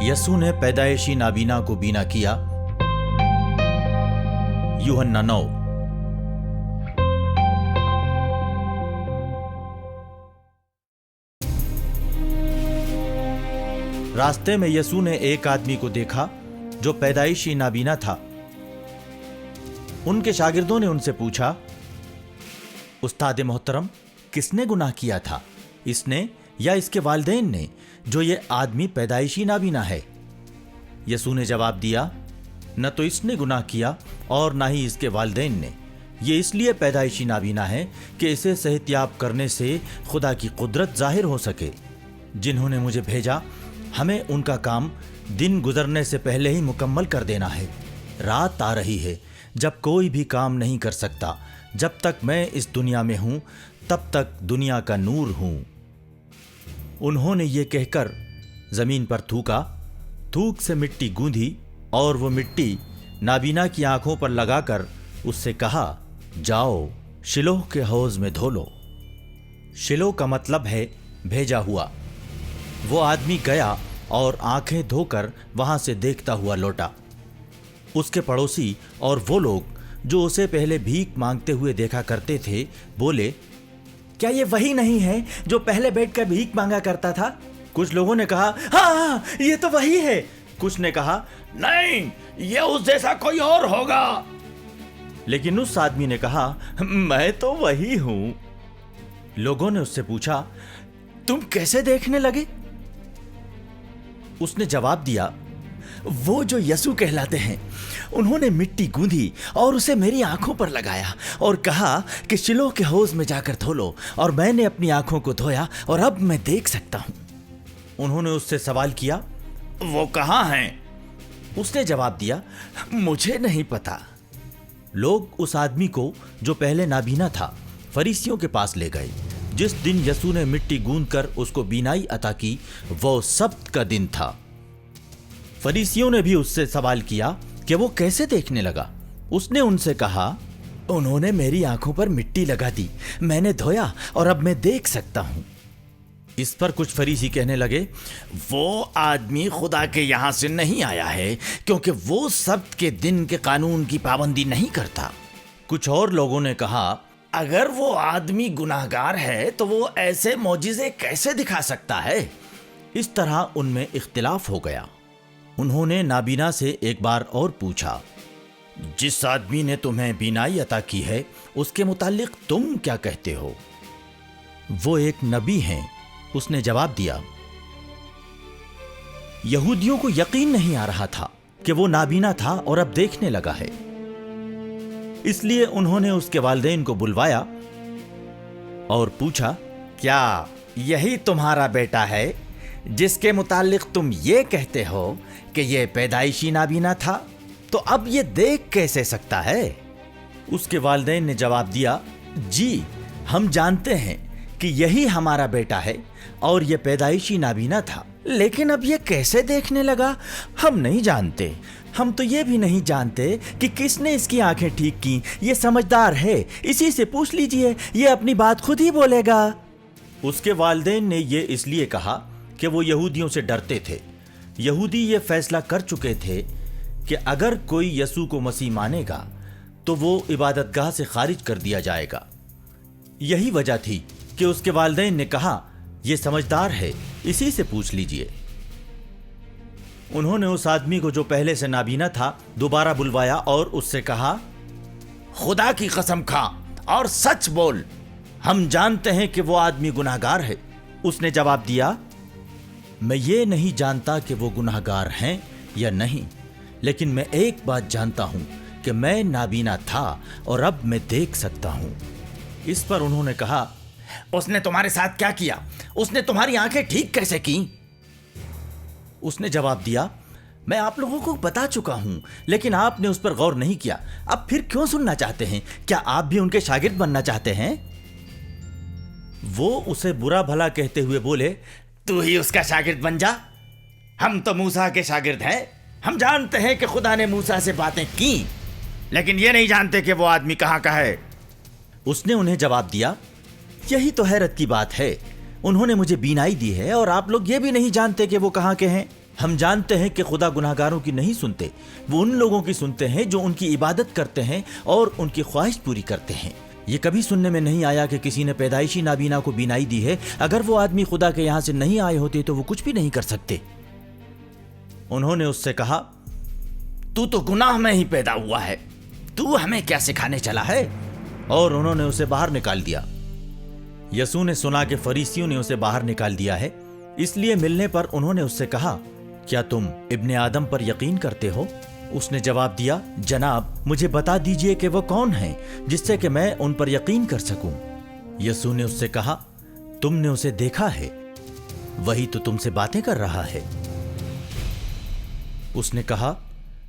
यसू ने पैदाइशी नाबीना को बीना किया। यूहन्ना 9। रास्ते में यसू ने एक आदमी को देखा जो पैदाइशी नाबीना था। उनके शागिर्दों ने उनसे पूछा, उस्ताद मोहतरम, किसने गुनाह किया था, इसने या इसके वालिदैन ने, जो ये आदमी पैदाइशी नाबीना है? यसू ने जवाब दिया, न तो इसने गुनाह किया और न ही इसके वालिदैन ने। ये इसलिए पैदाइशी नाबीना है कि इसे सेहतयाब करने से खुदा की कुदरत जाहिर हो सके। जिन्होंने मुझे भेजा, हमें उनका काम दिन गुजरने से पहले ही मुकम्मल कर देना है। रात आ रही है जब कोई भी काम नहीं कर सकता। जब तक मैं इस दुनिया में हूं तब तक दुनिया का नूर हूं। उन्होंने ये कहकर जमीन पर थूका, थूक से मिट्टी गूंधी और वो मिट्टी नाबीना की आंखों पर लगाकर उससे कहा, जाओ शिलोह के हौज में धो लो। शिलोह का मतलब है भेजा हुआ। वो आदमी गया और आंखें धोकर वहां से देखता हुआ लौटा। उसके पड़ोसी और वो लोग जो उसे पहले भीख मांगते हुए देखा करते थे बोले, क्या ये वही नहीं है जो पहले बैठकर भीख मांगा करता था? कुछ लोगों ने कहा, हाँ, ये तो वही है। कुछ ने कहा, नहीं, ये उस जैसा कोई और होगा। लेकिन उस आदमी ने कहा, मैं तो वही हूं। लोगों ने उससे पूछा, तुम कैसे देखने लगे? उसने जवाब दिया, वो जो यसू कहलाते हैं, उन्होंने मिट्टी गूंधी और उसे मेरी आंखों पर लगाया और कहा कि शिलोह के हौज में जाकर धो लो, और मैंने अपनी आंखों को धोया और अब मैं देख सकता हूं। उन्होंने उससे सवाल किया, वो कहां हैं? उसने जवाब दिया, मुझे नहीं पता। लोग उस आदमी को जो पहले नाबीना था फरीसियों के पास ले गए। जिस दिन यसू ने मिट्टी गूंथकर उसको बीनाई अता की, वो सब्त का दिन था। फरीसियों ने भी उससे सवाल किया कि वो कैसे देखने लगा। उसने उनसे कहा, उन्होंने मेरी आंखों पर मिट्टी लगा दी, मैंने धोया और अब मैं देख सकता हूं। इस पर कुछ फरीसी कहने लगे, वो आदमी खुदा के यहां से नहीं आया है, क्योंकि वो सब्त के दिन के कानून की पाबंदी नहीं करता। कुछ और लोगों ने कहा, अगर वो आदमी गुनाहगार है तो वो ऐसे मौजिज़े कैसे दिखा सकता है? इस तरह उनमें इख्तिलाफ हो गया। उन्होंने नाबीना से एक बार और पूछा, जिस आदमी ने तुम्हें बीनाई अता की है, उसके मुतालिक तुम क्या कहते हो? वो एक नबी हैं, उसने जवाब दिया। यहूदियों को यकीन नहीं आ रहा था कि वो नाबीना था और अब देखने लगा है। इसलिए उन्होंने उसके वालिदैन को बुलवाया और पूछा, क्या यही तुम्हारा बेटा है जिसके मुतालिक तुम ये कहते हो कि ये पैदाइशी नाबीना था? तो अब ये देख कैसे सकता है? उसके वालिदैन ने जवाब दिया, जी, हम जानते हैं कि यही हमारा बेटा है और ये पैदाइशी नाबीना था, लेकिन अब ये कैसे देखने लगा हम नहीं जानते। हम तो ये भी नहीं जानते कि किसने इसकी आंखें ठीक की। ये समझदार है, इसी से पूछ लीजिए, ये अपनी बात खुद ही बोलेगा। उसके वालिदैन ने ये इसलिए कहा कि वो यहूदियों से डरते थे। यहूदी ये फैसला कर चुके थे कि अगर कोई यसू को मसीह मानेगा तो वो इबादतगाह से खारिज कर दिया जाएगा। यही वजह थी कि उसके वालिदैन ने कहा, ये समझदार है, इसी से पूछ लीजिए। उन्होंने उस आदमी को जो पहले से नाबीना था दोबारा बुलवाया और उससे कहा, खुदा की कसम खा और सच बोल, हम जानते हैं कि वो आदमी गुनाहगार है। उसने जवाब दिया, मैं ये नहीं जानता कि वो गुनाहगार हैं या नहीं, लेकिन मैं एक बात जानता हूं कि मैं नाबीना था और अब मैं देख सकता हूं। इस पर उन्होंने कहा, उसने तुम्हारे साथ क्या किया? उसने तुम्हारी आंखें ठीक कैसे की? उसने जवाब दिया, मैं आप लोगों को बता चुका हूं, लेकिन आपने उस पर गौर नहीं किया। अब फिर क्यों सुनना चाहते हैं? क्या आप भी उनके शागिर्द बनना चाहते हैं? वो उसे बुरा भला कहते हुए बोले, तू ही उसका शागिर्द बन जा। हम तो मूसा के शागिर्द हैं। हम जानते हैं कि खुदा ने मूसा से बातें की, लेकिन ये नहीं जानते कि वो आदमी कहां का है। उसने उन्हें जवाब दिया, यही तो हैरत की बात है। उन्होंने मुझे बीनाई दी है और आप लोग ये भी नहीं जानते कि वो कहां के हैं। ہم جانتے ہیں کہ خدا گناہگاروں کی نہیں سنتے، وہ ان لوگوں کی سنتے ہیں جو ان کی عبادت کرتے ہیں اور ان کی خواہش پوری کرتے ہیں۔ یہ کبھی سننے میں نہیں آیا کہ کسی نے پیدائشی نابینا کو بینائی دی ہے۔ اگر وہ آدمی خدا کے یہاں سے نہیں آئے ہوتے تو وہ کچھ بھی نہیں کر سکتے۔ انہوں نے اس سے کہا، تو تو گناہ میں ہی پیدا ہوا ہے، تو ہمیں کیا سکھانے چلا ہے؟ اور انہوں نے اسے باہر نکال دیا۔ یسوع نے سنا کہ فریسیوں نے اسے باہر نکال دیا ہے، اس لیے ملنے پر انہوں نے اس سے کہا، کیا تم ابن آدم پر یقین کرتے ہو؟ اس نے جواب دیا، جناب مجھے بتا دیجئے کہ وہ کون ہیں جس سے کہ میں ان پر یقین کر سکوں۔ یسوع نے اس سے کہا، تم نے اسے دیکھا ہے، وہی تو تم سے باتیں کر رہا ہے۔ اس نے کہا،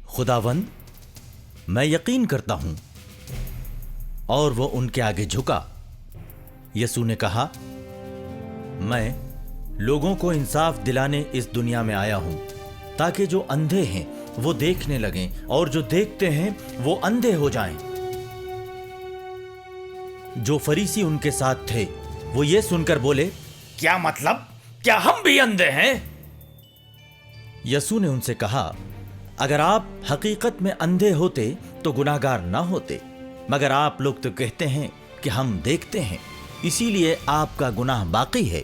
خداوند میں یقین کرتا ہوں، اور وہ ان کے آگے جھکا۔ یسوع نے کہا، میں لوگوں کو انصاف دلانے اس دنیا میں آیا ہوں، تاکہ جو اندھے ہیں وہ دیکھنے لگیں اور جو دیکھتے ہیں وہ اندھے ہو جائیں۔ جو فریسی ان کے ساتھ تھے وہ یہ سن کر بولے، کیا مطلب؟ کیا ہم بھی اندھے ہیں؟ یسوع نے ان سے کہا، اگر آپ حقیقت میں اندھے ہوتے تو گناہگار نہ ہوتے، مگر آپ لوگ تو کہتے ہیں کہ ہم دیکھتے ہیں، اسی لیے آپ کا گناہ باقی ہے۔